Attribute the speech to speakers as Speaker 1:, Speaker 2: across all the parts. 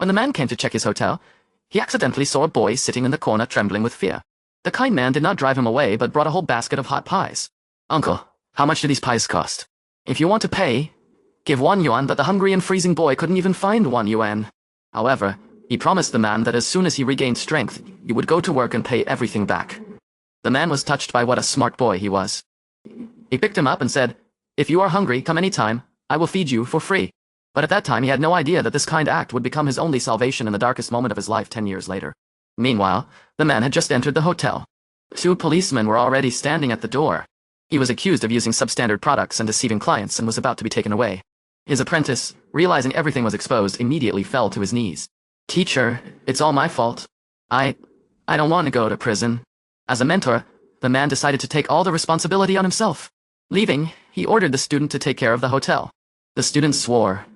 Speaker 1: When the man came to check his hotel, he accidentally saw a boy sitting in the corner trembling with fear. The kind man did not drive him away but brought a whole basket of hot pies. "Uncle, how much do these pies cost? If you want to pay, give 1 yuan," but the hungry and freezing boy couldn't even find 1 yuan. However, he promised the man that as soon as he regained strength, he would go to work and pay everything back. The man was touched by what a smart boy he was. He picked him up and said, "If you are hungry, come any time. I will feed you for free." But at that time he had no idea that this kind act would become his only salvation in the darkest moment of his life 10 years later. Meanwhile, the man had just entered the hotel. 2 policemen were already standing at the door. He was accused of using substandard products and deceiving clients and was about to be taken away. His apprentice, realizing everything was exposed, immediately fell to his knees. "Teacher, it's all my fault. I don't want to go to prison." As a mentor, the man decided to take all the responsibility on himself. Leaving, he ordered the student to take care of the hotel. The student swore,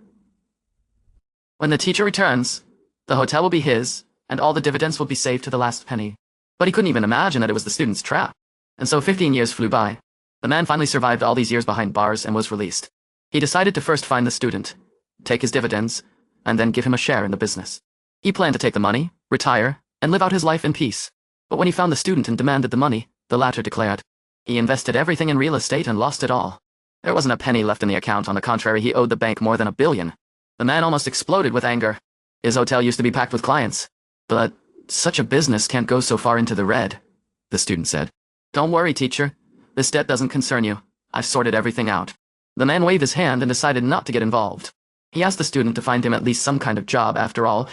Speaker 1: "When the teacher returns, the hotel will be his, and all the dividends will be saved to the last penny." But he couldn't even imagine that it was the student's trap. And so 15 years flew by. The man finally survived all these years behind bars and was released. He decided to first find the student, take his dividends, and then give him a share in the business. He planned to take the money, retire, and live out his life in peace. But when he found the student and demanded the money, the latter declared, he invested everything in real estate and lost it all. There wasn't a penny left in the account. On the contrary, he owed the bank more than $1 billion. The man almost exploded with anger. His hotel used to be packed with clients. "But such a business can't go so far into the red," the student said. "Don't worry, teacher. This debt doesn't concern you. I've sorted everything out." The man waved his hand and decided not to get involved. He asked the student to find him at least some kind of job. After all,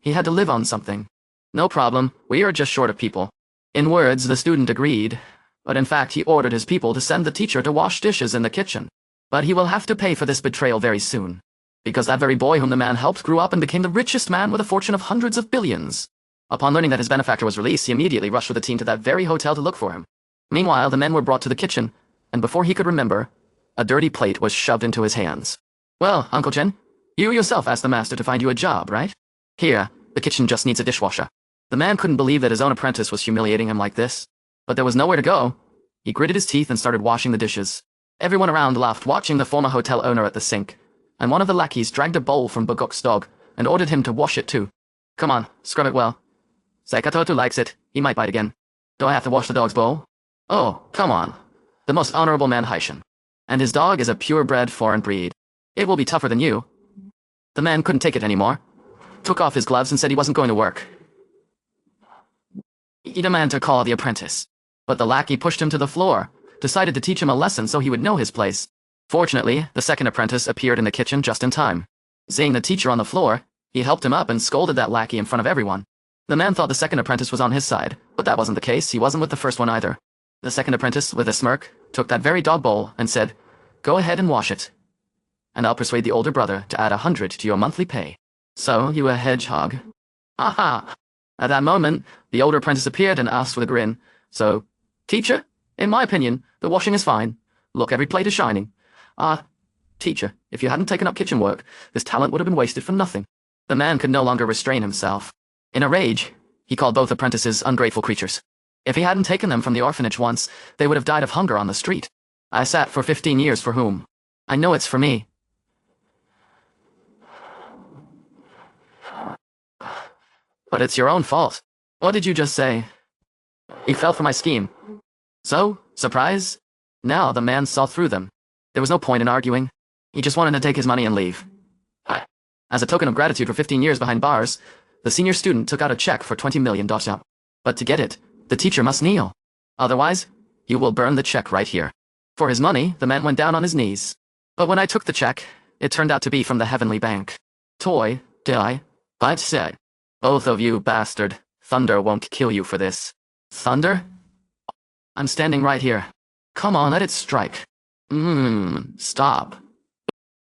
Speaker 1: he had to live on something. "No problem, we are just short of people." In words, the student agreed, but in fact he ordered his people to send the teacher to wash dishes in the kitchen. But he will have to pay for this betrayal very soon, because that very boy whom the man helped grew up and became the richest man with a fortune of hundreds of billions. Upon learning that his benefactor was released, he immediately rushed with a team to that very hotel to look for him. Meanwhile, the men were brought to the kitchen, and before he could remember, a dirty plate was shoved into his hands. "Well, Uncle Chen, you yourself asked the master to find you a job, right? Here, the kitchen just needs a dishwasher." The man couldn't believe that his own apprentice was humiliating him like this. But there was nowhere to go. He gritted his teeth and started washing the dishes. Everyone around laughed, watching the former hotel owner at the sink, and one of the lackeys dragged a bowl from Bogok's dog and ordered him to wash it too. "Come on, scrub it well. Sekatotu likes it. He might bite again." "Do I have to wash the dog's bowl?" "Oh, come on. The most honorable man Haishan. And his dog is a purebred foreign breed. It will be tougher than you." The man couldn't take it anymore, took off his gloves and said he wasn't going to work. He demanded to call the apprentice, but the lackey pushed him to the floor, decided to teach him a lesson so he would know his place. Fortunately, the second apprentice appeared in the kitchen just in time. Seeing the teacher on the floor, he helped him up and scolded that lackey in front of everyone. The man thought the second apprentice was on his side, but that wasn't the case. He wasn't with the first one either. The second apprentice, with a smirk, took that very dog bowl and said, "Go ahead and wash it, and I'll persuade the older brother to add 100 to your monthly pay. So, you a hedgehog?" Aha! At that moment, the older apprentice appeared and asked with a grin, "So, teacher, in my opinion, the washing is fine. Look, every plate is shining. Teacher, if you hadn't taken up kitchen work, this talent would have been wasted for nothing." The man could no longer restrain himself. In a rage, he called both apprentices ungrateful creatures. If he hadn't taken them from the orphanage once, they would have died of hunger on the street. "I sat for 15 years for whom? I know it's for me." "But it's your own fault." "What did you just say?" "He fell for my scheme." So, surprise? Now the man saw through them. There was no point in arguing. He just wanted to take his money and leave. As a token of gratitude for 15 years behind bars, the senior student took out a check for 20 million dosha. But to get it, the teacher must kneel. Otherwise, you will burn the check right here. For his money, the man went down on his knees. But when I took the check, it turned out to be from the heavenly bank. Toy, did I? But said, "Both of you, bastard. Thunder won't kill you for this." Thunder? I'm standing right here. Come on, let it strike. Stop.